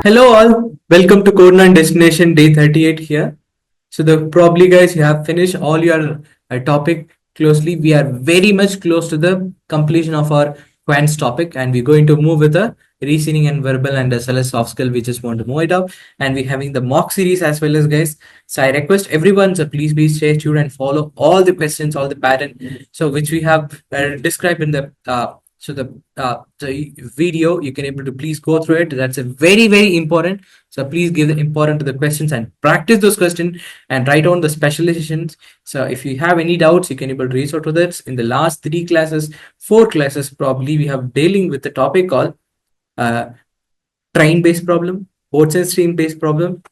Hello all, welcome to Code 9 Destination Day 38 here. So the probably guys you have finished all your topic closely. We are very much close to the completion of our quants topic and we're going to move with the reasoning and verbal and as well as soft skill. We just want to move it up and we're having the mock series as well as guys. So I request everyone to please stay tuned and follow all the questions, all the pattern. So which we have described in the video. You can able to please go through it. That's a very important. So please give the important to the questions and practice those questions and write down the specializations. So if you have any doubts, you can able to reach out to this. In the last 4 classes probably we have dealing with the topic called train based problem, boats and stream based problem,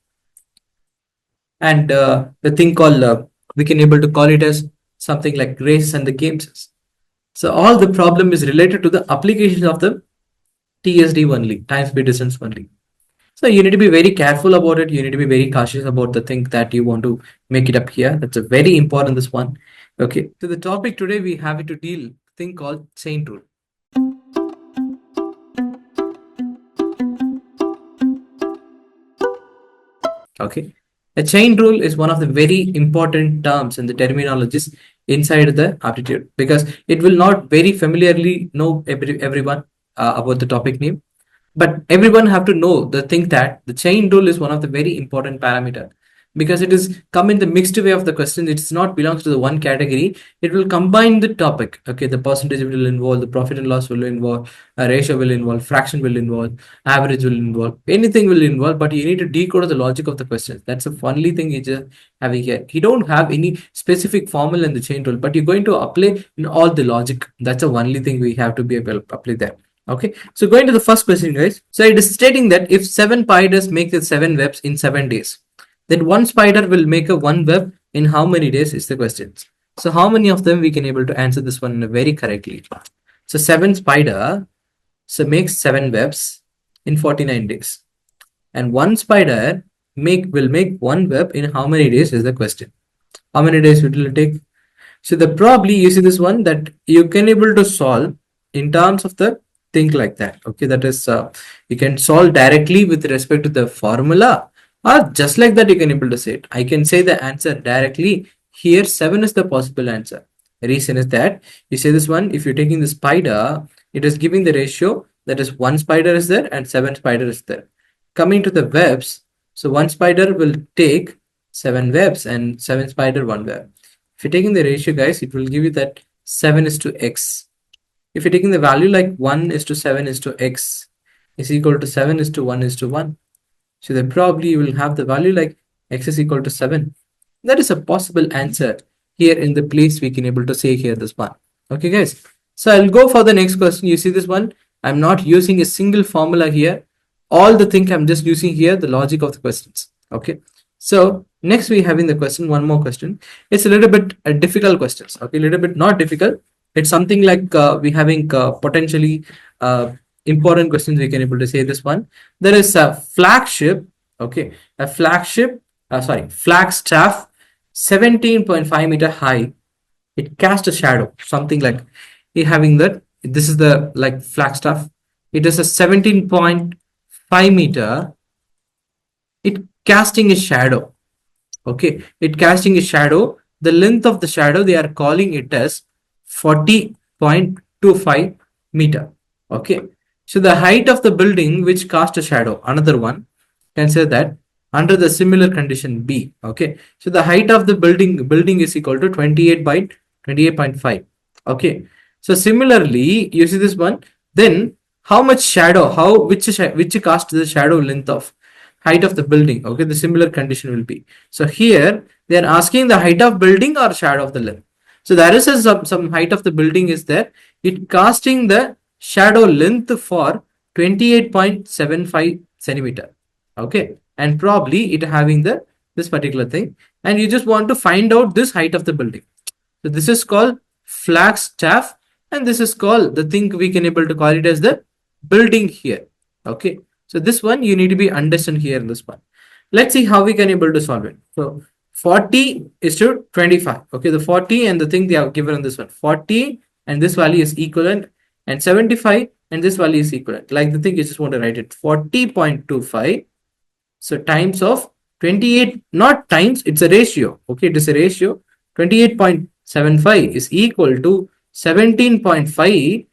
and the thing called we can able to call it as something like races and the games. So all the problem is related to the applications of the TSD only, time speed distance only. So you need to be very careful about it. You need to be very cautious about the thing that you want to make it up here. That's a very important this one. Okay. So the topic today we have it to deal thing called chain rule. Okay. A chain rule is one of the very important terms in the terminologies inside the aptitude because it will not very familiarly know everyone about the topic name, but everyone have to know the thing that the chain rule is one of the very important parameter because it is come in the mixed way of the question. It's not belongs to the one category. It will combine the topic. Okay, the percentage will involve, the profit and loss will involve, a ratio will involve, fraction will involve, average will involve, anything will involve, but you need to decode the logic of the question. That's the only thing you just having here. You don't have any specific formula in the chain rule, but you're going to apply in all the logic. That's the only thing we have to be able to apply there. Okay, so going to the first question, guys. So it is stating that if 7 spiders make the 7 webs in 7 days, then one spider will make a 1 web in how many days is the question. So how many of them we can able to answer this one very correctly. So 7 spider makes 7 webs in 49 days, and one spider will make 1 web in how many days is the question. How many days it will take? So the probably you see this one that you can able to solve in terms of the think like that. Okay, that is you can solve directly with respect to the formula, or just like that you can able to say it. I can say the answer directly here. 7 is the possible answer. The reason is that you say this one, if you're taking the spider, it is giving the ratio that is 1 spider is there and 7 spider is there. Coming to the webs, so 1 spider will take 7 webs and 7 spider 1 web. If you're taking the ratio, guys, it will give you that 7 is to x. If you're taking the value like 1 is to 7 is to x is equal to 7 is to 1 is to 1. So then probably you will have the value like x is equal to 7. That is a possible answer here in the place we can able to say here this one. Okay, guys. So I'll go for the next question. You see this one. I'm not using a single formula here. All the thing I'm just using here the logic of the questions. Okay. So next we having the question. One more question. It's a little bit difficult questions. Okay, a little bit not difficult. It's something like we having potentially important questions. We can able to say this one. There is a flagship. Okay, a flagship. Flagstaff, 17.5 meter high. It casts a shadow. Something like it having that. This is the like Flagstaff. It is a 17.5 meter. It casting a shadow. Okay, it casting a shadow. The length of the shadow they are calling it as 40.25 meter. Okay, so the height of the building which cast a shadow, another one can say that under the similar condition B. Okay, so the height of the building is equal to 28 by 28.5. Okay, so similarly you see this one, then how much shadow, which cast the shadow length of height of the building. Okay, the similar condition will be. So here they are asking the height of building or shadow of the length. So there is some height of the building is there. It casting the shadow length for 28.75 centimeter. Okay, and probably it having this particular thing, and you just want to find out this height of the building. So this is called Flagstaff, and this is called the thing we can able to call it as the building here. Okay, so this one you need to be understand here in this one. Let's see how we can able to solve it. So 40 is to 25. Okay, the 40 and the thing they have given on this one, 40 and this value is equivalent. and 75, and this value is equivalent. Like the thing, you just want to write it 40.25. So times of 28, not times, it's a ratio. Okay, it is a ratio. 28.75 is equal to 17.5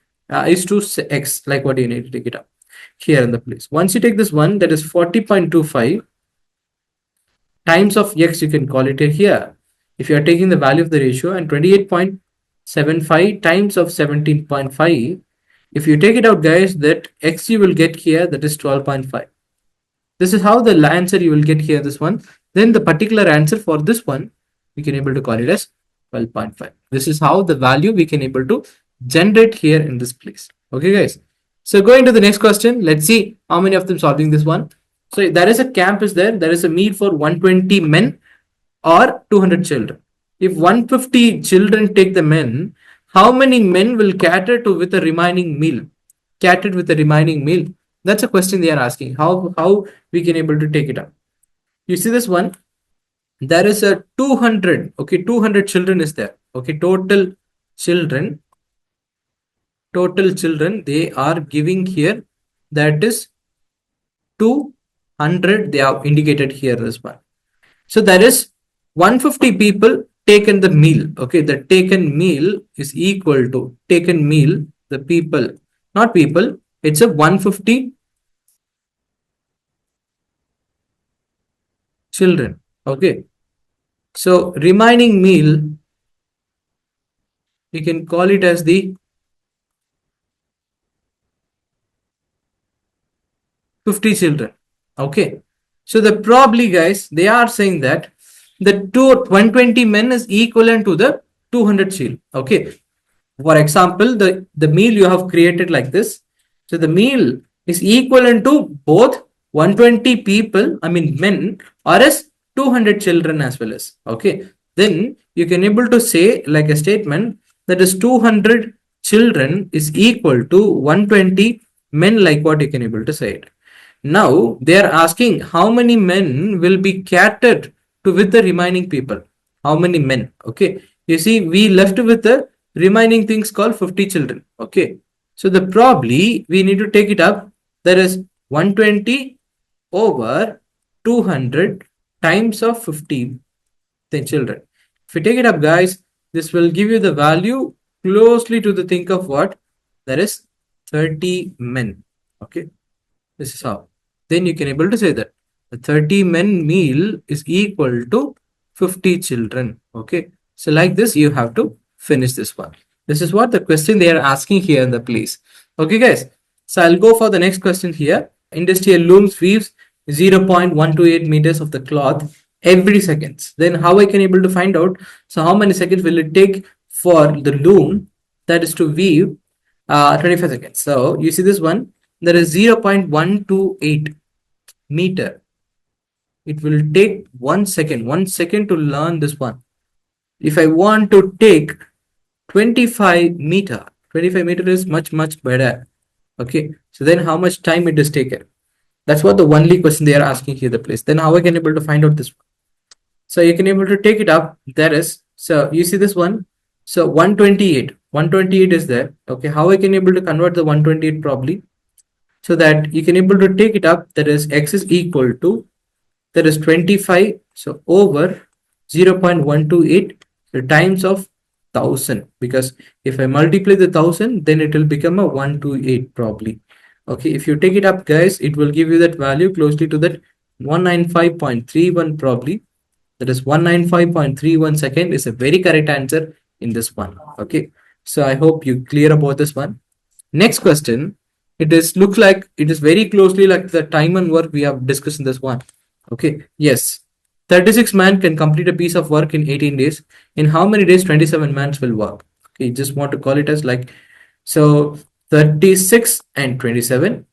is to x, like what you need to take it up here in the place. Once you take this one, that is 40.25 times of x, you can call it here. If you are taking the value of the ratio, and 28.75 times of 17.5, if you take it out, guys, that x you will get here, that is 12.5. This is how the answer you will get here, this one. Then the particular answer for this one, we can able to call it as 12.5. This is how the value we can able to generate here in this place. Okay, guys. So going to the next question, let's see how many of them solving this one. So there is a camp is there. There is a meal for 120 men or 200 children. If 150 children take the men, how many men will cater to with the remaining meal? Catered with the remaining meal. That's a question they are asking. How we can able to take it up? You see this one? There is a 200. Okay, 200 children is there. Okay, total children they are giving here, that is 200. They are indicated here, this one. So there is 150 people taken the meal. Okay, the taken meal is equal to taken meal, the people, not people, it's a 150 children. Okay, so remaining meal, we can call it as the 50 children. Okay, so the probably, guys, they are saying that the 120 men is equivalent to the 200 children. Okay, for example, the meal you have created like this. So the meal is equivalent to both 120 people, I mean men, or as 200 children as well as. Okay, then you can able to say like a statement that is 200 children is equal to 120 men, like what you can able to say it. Now they are asking how many men will be catered to with the remaining people. How many men? Okay, you see we left with the remaining things called 50 children. Okay, so the probably we need to take it up. There is 120 over 200 times of 50 the children. If you take it up, guys, this will give you the value closely to the think of what? There is 30 men. Okay, this is how. Then you can able to say that the 30 men meal is equal to 50 children. Okay, so like this you have to finish this one. This is what the question they are asking here in the place. Okay, guys, so I'll go for the next question here. Industrial looms weaves 0.128 meters of the cloth every seconds. Then how I can able to find out? So how many seconds will it take for the loom that is to weave 25 seconds. So you see this one, there is 0.128 meter. It will take 1 second to learn this one. If I want to take 25 meter is much better. Okay, so then how much time it is taken? That's what the only question they are asking here the place. Then how I can able to find out this one? So you can able to take it up. There is, so you see this one, so 128 is there. Okay, how I can able to convert the 128 probably, so that you can able to take it up. That is x is equal to, that is 25, so over 0.128 the times of 1000, because if I multiply the 1000 then it will become a 128 probably. Okay, if you take it up, guys, it will give you that value closely to that 195.31 probably. That is 195.31 second is a very correct answer in this one. Okay, so I hope you clear about this one. Next question, it is looks like it is very closely like the time and work we have discussed in this one. Okay, yes, 36 man can complete a piece of work in 18 days. In how many days 27 mans will work? Okay, you just want to call it as like, so 36 and 27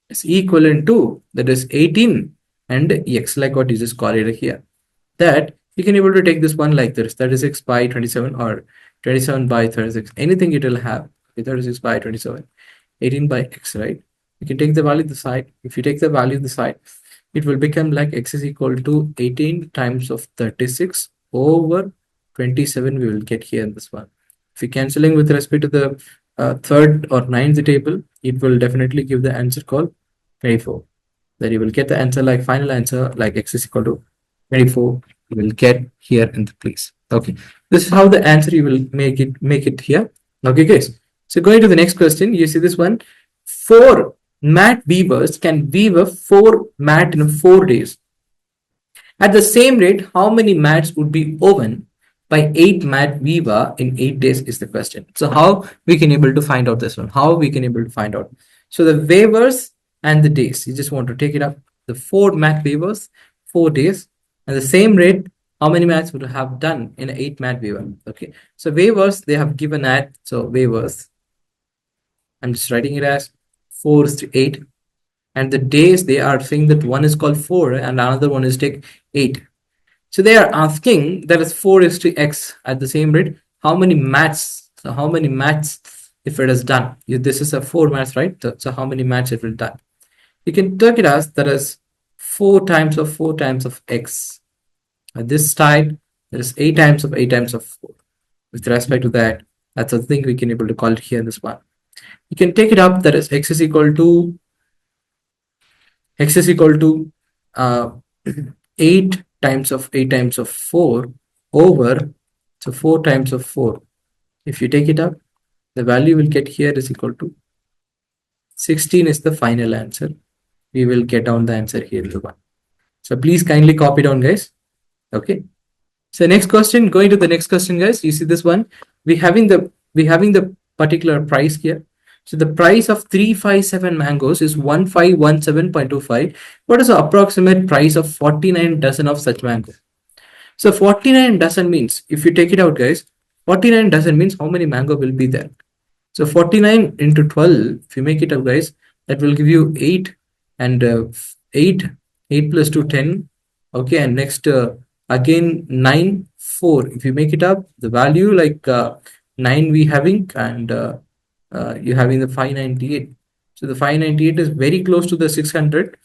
is equivalent to, that is 18 and x, like what you just call it here. That you can able to take this one like this, 36 by 27 or 27 by 36, anything it will have. Okay, 36 by 27, 18 by x, right? You can take the value the side. If you take the value the side, it will become like x is equal to 18 times of 36 over 27 we will get here in this one. If you cancelling with respect to the third or ninth table, it will definitely give the answer called 24. Then you will get the answer like final answer like x is equal to 24. You will get here in the place. Okay, this is how the answer you will make it here. Okay, guys. So going to the next question, you see this one. Four mat weavers can weave a four mat in 4 days. At the same rate, how many mats would be woven by 8 mat weaver in 8 days is the question. So how we can able to find out this one? How we can able to find out? So the weavers and the days, you just want to take it up. The 4 mat weavers, 4 days. At the same rate, how many mats would have done in an 8 mat weaver? Okay. So weavers, they have given at, so weavers, I'm just writing it as 4 is to 8. And the days, they are saying that one is called 4 and another one is take 8. So they are asking that is 4 is to x at the same rate. How many mats? So how many mats if it is done? This is a 4 mats, right? So how many mats it will done? You can take it as that is 4 times of 4 times of x. At this side, there is 8 times of 8 times of 4. With respect to that, that's a thing we can able to call it here in this one. You can take it up that is x is equal to uh, 8 times of 8 times of 4 over, so 4 times of 4. If you take it up, the value we'll get here is equal to 16 is the final answer. We will get down the answer here in the one. So please kindly copy down, guys. Okay. So next question, going to the next question, guys. You see this one. We having the particular price here. So the price of 357 mangoes is 1517.25. What is the approximate price of 49 dozen of such mangoes? So 49 dozen means, if you take it out, guys, 49 dozen means how many mango will be there? So 49 into 12, if you make it up, guys, that will give you 8 and 8 plus 2, 10. Okay, and next again 9, 4. If you make it up, the value like 9 we having and you having the 598. So the 598 is very close to the 600,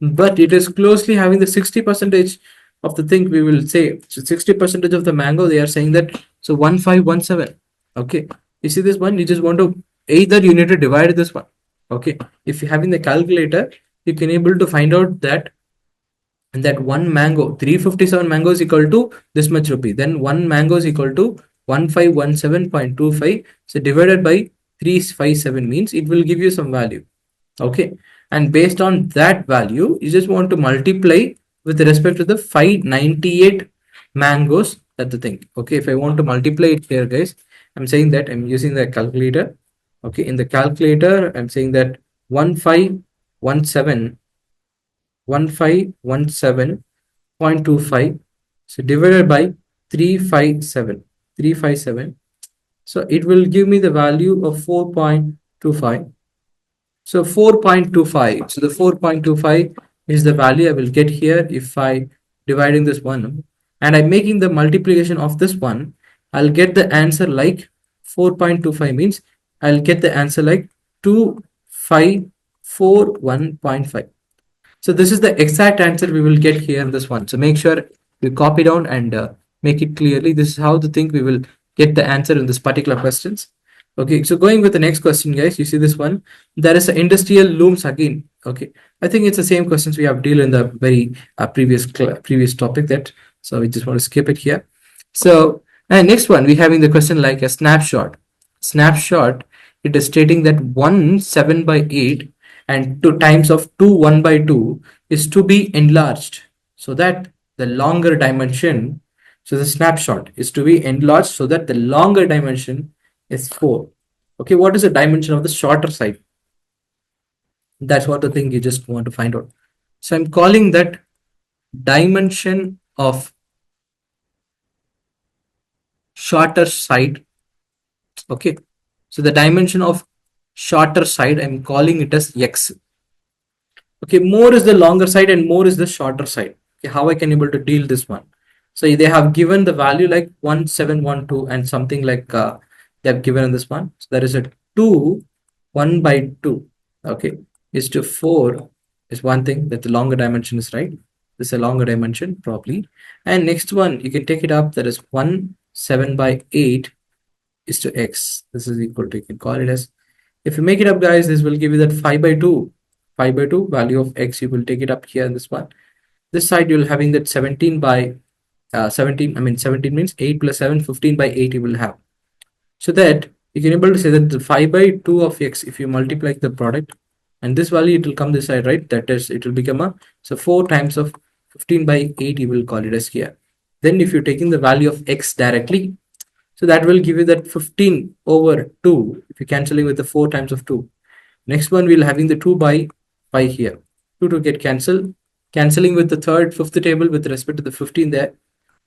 but it is closely having the 60% of the thing we will say. So 60% of the mango, they are saying that, so 1517. Okay, you see this one, you just want to either you need to divide this one. Okay, if you having the calculator, you can able to find out that one mango, 357 mango is equal to this much rupee, then one mango is equal to 1517.25. So divided by 357 means it will give you some value. Okay, and based on that value, you just want to multiply with respect to the 598 mangoes. That's the thing. Okay, if I want to multiply it here, guys, I'm saying that I'm using the calculator. Okay, in the calculator, I'm saying that 1517.25. So divided by 357. So it will give me the value of 4.25. So 4.25. So the 4.25 is the value I will get here if I dividing this one and I'm making the multiplication of this one. I'll get the answer like 4.25 means I'll get the answer like 2541.5. So this is the exact answer we will get here in this one. So make sure you copy down and make it clearly. This is how the thing we will get the answer in this particular questions. Okay, so going with the next question, guys, you see this one. There is an industrial looms again. Okay, I think it's the same questions we have dealt in the very previous topic that. So we just want to skip it here. So next one, we having the question like a snapshot. Snapshot. It is stating that 1 7 by 8 and 2 times of 2 1 by 2 is to be enlarged so that the longer dimension, so the snapshot is to be enlarged so that the longer dimension is 4. Okay, what is the dimension of the shorter side? That's what the thing you just want to find out. So I'm calling that dimension of shorter side. Okay, so the dimension of shorter side, I'm calling it as x. Okay, more is the longer side and more is the shorter side. Okay, how I can able to deal this one? So they have given the value like 1712 and something like they have given in this one. So there is a 2 1 by 2. Okay, is to 4 is one thing that the longer dimension is, right. This is a longer dimension probably. And next one you can take it up, that is 1 7 by 8 is to x. This is equal to, you can call it as, if you make it up guys, this will give you that 5 by 2. 5 by 2 value of x, you will take it up here in this one. This side you'll having that 17 by 17, I mean 17 means 8 plus 7, 15 by 8 you will have. So that you can able to say that the 5 by 2 of x, if you multiply the product, and this value it will come this side, right? That is, it will become a, so 4 times of 15 by 8 you will call it as here. Then if you're taking the value of x directly, so that will give you that 15 over 2 if you're cancelling with the 4 times of 2. Next one we'll having the 2 by 5 here. 2 to get cancelled. Cancelling with the third, fifth table with respect to the 15 there,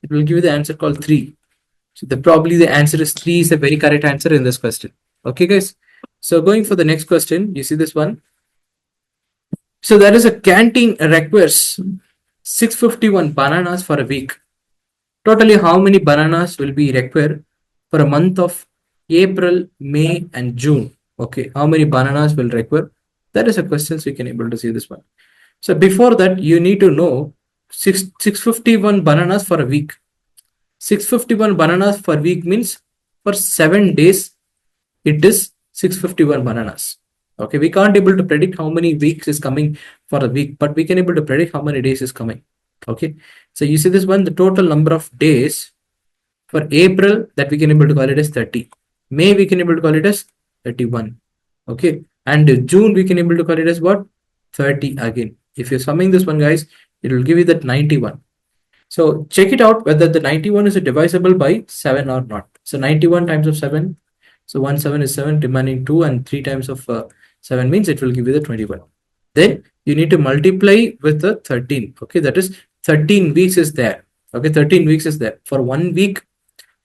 it will give you the answer called 3. So probably the answer is 3 is the very correct answer in this question. Okay guys. So going for the next question, you see this one. So there is a canteen requires 651 bananas for a week. Totally how many bananas will be required for a month of April, May and June? Okay, how many bananas will require? That is a question, so you can able to see this one. So before that, you need to know 651 bananas for a week. 651 bananas per week means for 7 days, it is 651 bananas. Okay, we can't able to predict how many weeks is coming for a week, but we can able to predict how many days is coming. Okay, so you see this one, the total number of days for April that we can able to call it as 30. May we can able to call it as 31. Okay, and June we can able to call it as what? 30 again. If you're summing this one guys, it will give you that 91. So check it out whether the 91 is divisible by 7 or not. So 91 times of 7. So 1 7 is 7, remaining 2, and 3 times of 7 means it will give you the 21. Then you need to multiply with the 13. Okay, that is 13 weeks is there. Okay, 13 weeks is there. For 1 week,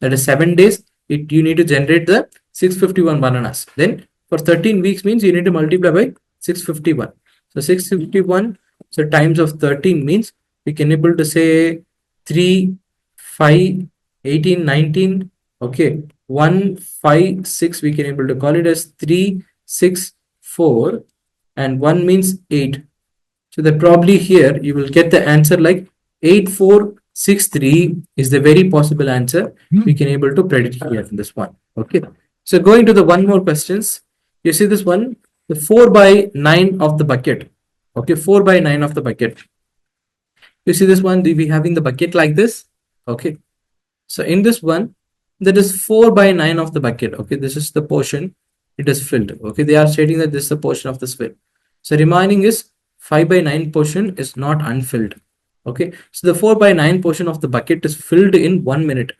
that is 7 days, you need to generate the 651 bananas. Then for 13 weeks means you need to multiply by 651. So 651, so times of 13 means we can able to say 3, 5, 18, 19. Okay, 1, 5, 6 we can able to call it as 3, 6, 4, and 1 means 8. So that probably here you will get the answer like 8463 is the very possible answer we can able to predict here in this one. Okay, so going to the one more questions, you see this one, the 4 by 9 of the bucket. Okay, 4 by 9 of the bucket. You see this one, we having the bucket like this. Okay, so in this one, that is 4 by 9 of the bucket. Okay, this is the portion it is filled. Okay, they are stating that this is the portion of the fill. So remaining is 5 by 9 portion is not unfilled. Okay, so the 4 by 9 portion of the bucket is filled in 1 minute.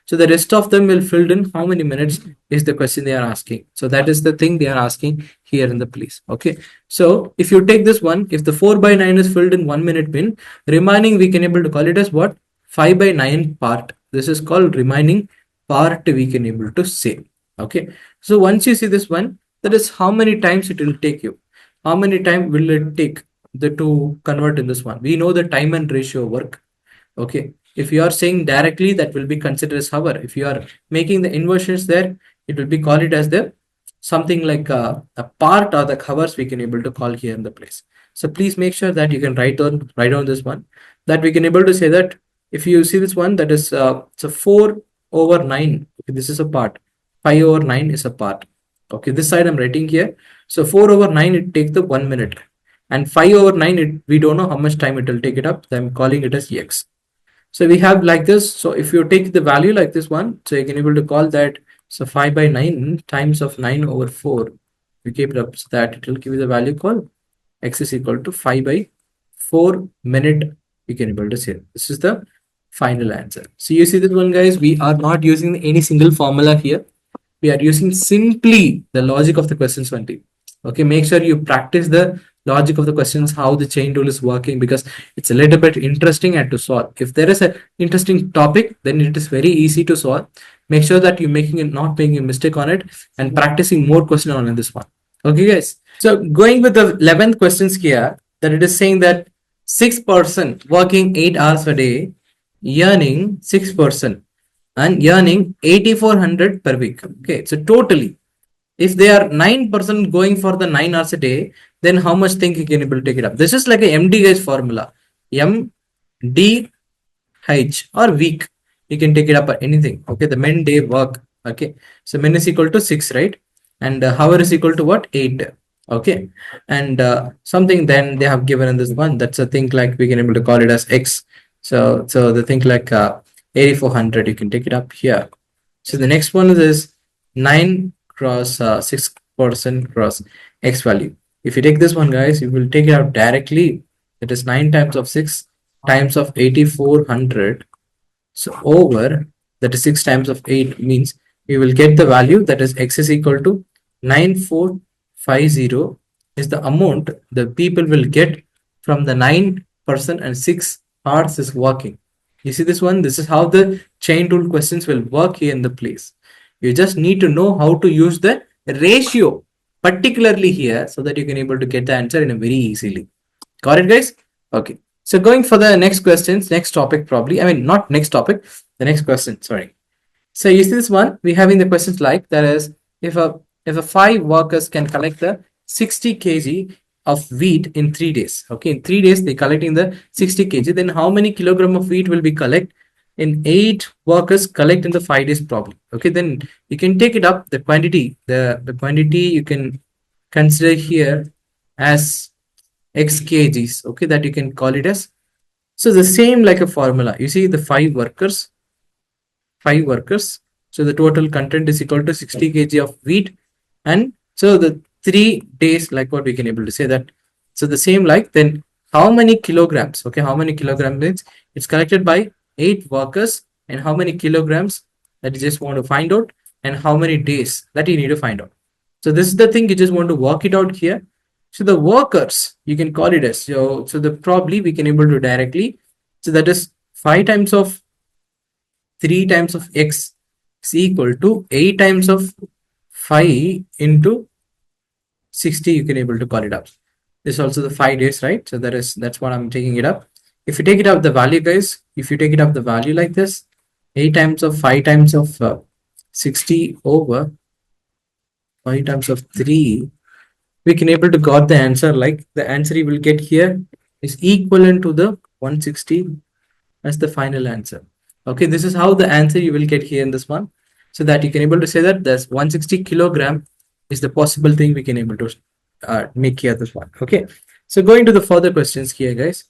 So the rest of them will filled in how many minutes is the question they are asking. So that is the thing they are asking here in the place. Okay, so if you take this one, if the 4 by 9 is filled in 1 minute bin, remaining we can able to call it as what? 5 by 9 part. This is called remaining part we can able to say. Okay, so once you see this one, that is how many times it will take you. How many time will it take to convert in this one? We know the time and ratio work. Okay, if you are saying directly, that will be considered as hour. If you are making the inversions there, it will be called it as the something like a part or the hours we can able to call here in the place. So please make sure that you can write down this one, that we can able to say that if you see this one, that is so 4 over 9. Okay, this is a part. 5 over 9 is a part. Okay, this side I'm writing here. So 4 over 9 it takes the 1 minute, and 5 over 9 we don't know how much time it will take it up. So I'm calling it as x. So we have like this. So if you take the value like this one, so you can able to call that, so 5 by 9 times of 9 over 4, we keep it up, so that it will give you the value called x is equal to 5 by 4 minute. We can able to say this is the final answer. So you see this one guys, we are not using any single formula here. We are using simply the logic of the questions only. Okay, make sure you practice the logic of the questions, how the chain rule is working, because it's a little bit interesting and to solve. If there is an interesting topic, then it is very easy to solve. Make sure that you're not making a mistake on it and practicing more question on this one. Okay guys, so going with the 11th questions here, that it is saying that 6% working 8 hours a day, earning 6% and earning 8400 per week. Okay, so totally if they are 9% going for the 9 hours a day, then how much think you can able to take it up? This is like a MD guys formula. MD H or week. You can take it up at anything. Okay, the men day work. Okay, so min is equal to 6, right? And hour is equal to what? 8. Okay, and something then they have given in this one, that's a thing like we can able to call it as x. So the thing like 8400, you can take it up here. So the next one is 9 cross 6% cross x value. If you take this one, guys, you will take it out directly. That is 9 times of 6 times of 8400. So over, that is 6 times of 8, means we will get the value, that is x is equal to 9450 is the amount the people will get from the 9% and 6 hours is working. You see this one? This is how the chain rule questions will work here in the place. You just need to know how to use the ratio, particularly here, so that you can able to get the answer in a very easily. Got it, guys? Okay. So going for the next questions, next topic probably. I mean, not next topic, the next question. Sorry. So you see this one, we having the questions like that is if a 5 workers can collect the 60 kg of wheat in 3 days. Okay, in 3 days they collecting the 60 kg. Then how many kilogram of wheat will be collect in 8 workers collect in the 5 days probably. Okay, then you can take it up the quantity. The quantity you can consider here as x kgs. Okay, that you can call it as. So the same like a formula. You see the 5 workers. So the total content is equal to 60 kg of wheat. And so the 3 days, like what we can able to say that. So the same like then how many kilograms? Okay, how many kilograms means it's collected by 8 workers, and how many kilograms that you just want to find out, and how many days that you need to find out. So this is the thing you just want to work it out here. So the workers you can call it as so the probably we can able to directly. So that is 5 times of 3 times of x is equal to 8 times of 5 into 60, you can able to call it up. This is also the 5 days, right? So that's what I'm taking it up. If you take it up the value, guys, if you take it up the value like this, 8 times of 5 times of 60 over 5 times of 3, we can able to got the answer, like the answer you will get here is equivalent to the 160 as the final answer. Okay, this is how the answer you will get here in this one, so that you can able to say that this 160 kilogram is the possible thing we can able to make here this one. Okay, so going to the further questions here, guys.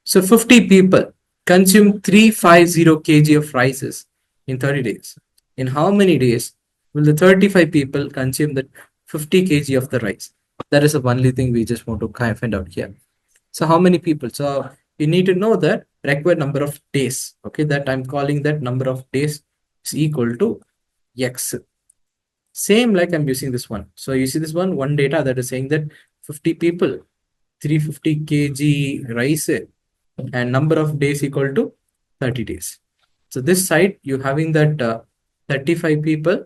So 50 people consume 350 kg of rices in 30 days. In how many days will the 35 people consume that 50 kg of the rice? That is the only thing we just want to kind of find out here. So how many people? So you need to know the required number of days. Okay, that I'm calling that number of days is equal to x. Same like I'm using this one. So you see this one data that is saying that 50 people, 350 kg rice, and number of days equal to 30 days. So this side you having that 35 people,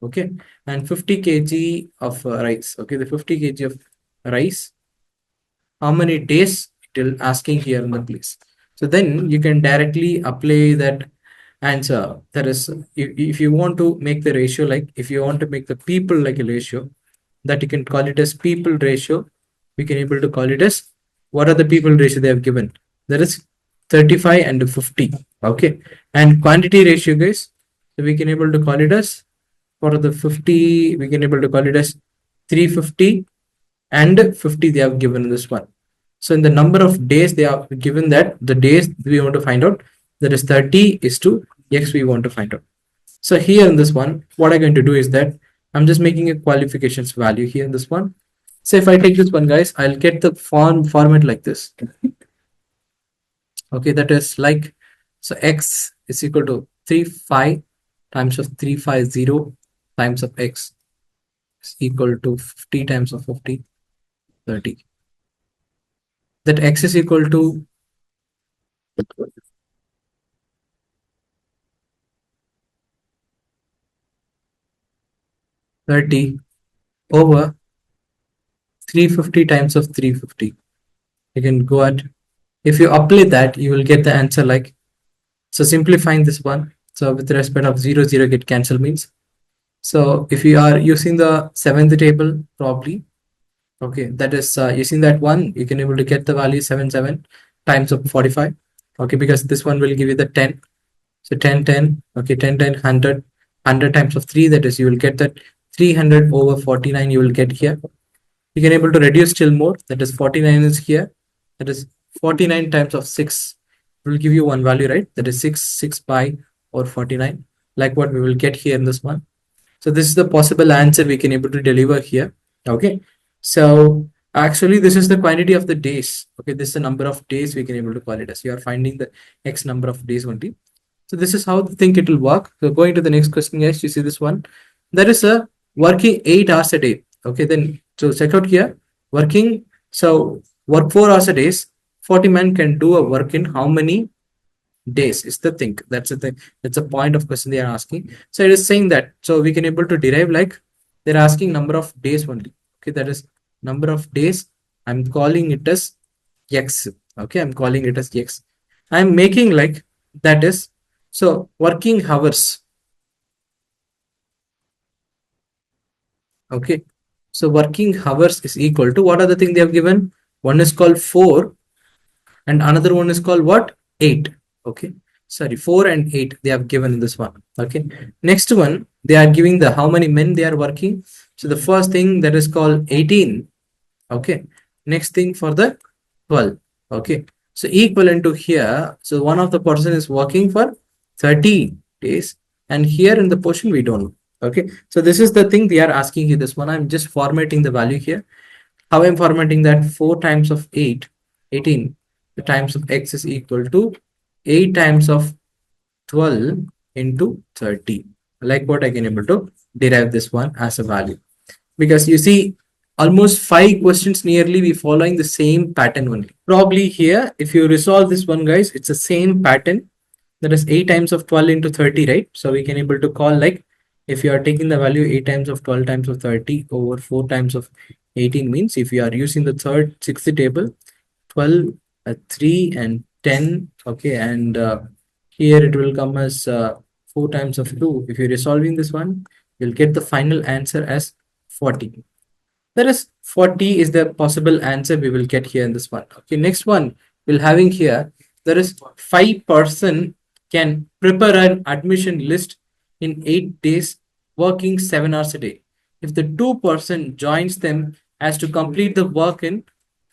okay, and 50 kg of rice. Okay, the 50 kg of rice, how many days it will asking here in the place. So then you can directly apply that answer. That is, if you want to make the ratio, like if you want to make the people like a ratio, that you can call it as people ratio. We can able to call it as, what are the people ratio they have given? That is 35 and 50. Okay, and quantity ratio, guys, so we can able to call it as, for the 50 we can able to call it as 350 and 50 they have given this one. So in the number of days they have given, that the days we want to find out, that is 30 is to x we want to find out. So here in this one, what I'm going to do is that I'm just making a qualifications value here in this one. So if I take this one, guys, I'll get the format like this. Okay, that is like, so x is equal to 35 times of 350 times of x is equal to 50 times of 50, 30. That x is equal to 30 over 350 times of 350. You can go at, if you apply that, you will get the answer like, so simplifying this one. So with respect of 0, 0 get cancel means. So if you are using the 7th table, probably, okay, that is using that one, you can able to get the value 77 times of 45. Okay, because this one will give you the 10. So 10, 10, okay, 10, 10, 100, 100 times of 3, that is you will get that 300 over 49 you will get here. You can able to reduce still more, that is 49 is here, that is 49 times of 6 will give you one value, right? That is 6 pi or 49, like what we will get here in this one. So this is the possible answer we can able to deliver here. Okay, so actually this is the quantity of the days. Okay, this is the number of days we can able to call it as. You are finding the x number of days only. So this is how the thing it will work. So going to the next question, guys, you see this one. There is a working 8 hours a day. Okay, then so check out here. Working, so work 4 hours a day. 40 men can do a work in how many days is the thing. That's the thing. That's a point of question they are asking. So it is saying that. So we can able to derive like they're asking number of days only. Okay, that is number of days. I'm calling it as x. Okay, I'm calling it as x. I'm making like that is so working hours. Okay, so working hours is equal to what are the thing they have given? One is called 4 and another one is called what? 8. Okay, sorry, 4 and 8 they have given in this one. Okay, next one they are giving the how many men they are working. So the first thing that is called 18. Okay, next thing for the 12. Okay, so equivalent to here, so one of the person is working for 30 days and here in the portion we don't know. Okay, so this is the thing they are asking you. This one I'm just formatting the value here. How I'm formatting that 4 times of 8, 18, the times of x is equal to 8 times of 12 into 30. Like what I can able to derive this one as a value. Because you see almost 5 questions nearly we following the same pattern only. Probably here, if you resolve this one, guys, it's the same pattern. That is 8 times of 12 into 30, right? So we can able to call like if you are taking the value 8 times of 12 times of 30 over 4 times of 18 means if you are using the sixth table, 12, 3 and 10. Okay, and here it will come as 4 times of 2. If you're resolving this one, you'll get the final answer as 40. That is 40 is the possible answer we will get here in this one. Okay, next one we'll having here, there is 5% can prepare an admission list in 8 days working 7 hours a day. If the 2% joins them as to complete the work in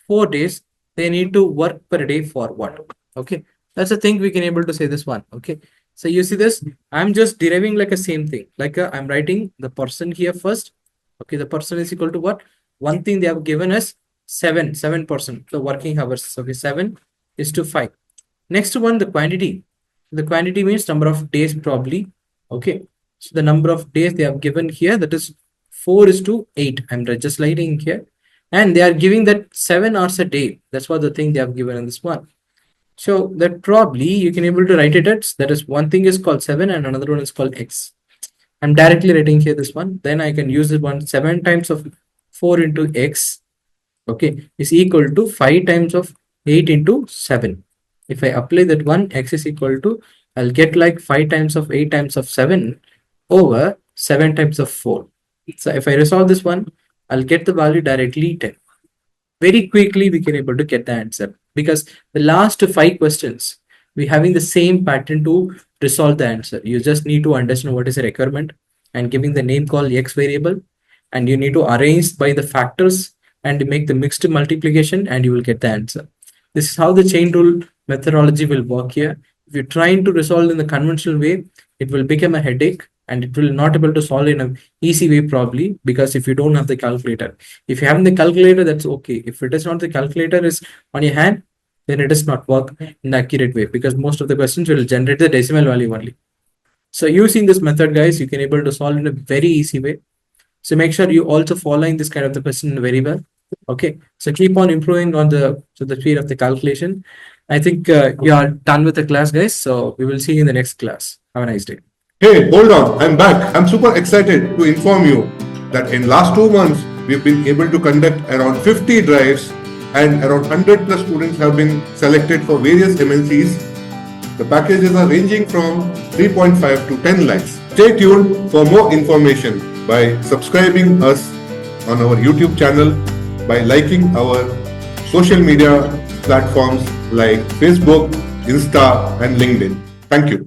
4 days, they need to work per day for what? Okay, that's the thing we can able to say this one. Okay, so you see this, I'm just deriving like a same thing, like I'm writing the person here first. Okay, the person is equal to what? One thing they have given us 7% the working hours. Okay, 7 is to 5. Next one, the quantity. The quantity means number of days probably. Okay, so the number of days they have given here, that is 4 is to 8. I'm just writing here, and they are giving that 7 hours a day. That's what the thing they have given in this one. So that probably you can able to write it as that is one thing is called 7 and another one is called x. I'm directly writing here this one. Then I can use this one 7 times of 4 into x. Okay, is equal to 5 times of 8 into 7. If I apply that one, x is equal to, I'll get like 5 times of 8 times of 7 over 7 times of 4. So if I resolve this one, I'll get the value directly 10. Very quickly we can able to get the answer because the last 5 questions we having the same pattern to resolve the answer. You just need to understand what is the requirement and giving the name called x variable, and you need to arrange by the factors and make the mixed multiplication and you will get the answer. This is how the chain rule methodology will work here. If you're trying to resolve in the conventional way, it will become a headache and it will not able to solve in an easy way probably, because if you don't have the calculator. If you have the calculator, that's okay. If it is not the calculator is on your hand, then it does not work in the accurate way because most of the questions will generate the decimal value only. So using this method, guys, you can able to solve in a very easy way. So make sure you also following this kind of the question very well. Okay, so keep on improving on the speed of the calculation. I think you are done with the class, guys. So we will see you in the next class. Have a nice day. Hey, hold on, I'm back. I'm super excited to inform you that in last 2 months, we've been able to conduct around 50 drives and around 100 plus students have been selected for various MNCs. The packages are ranging from 3.5 to 10 lakhs. Stay tuned for more information by subscribing us on our YouTube channel, by liking our social media platforms like Facebook, Insta and LinkedIn. Thank you.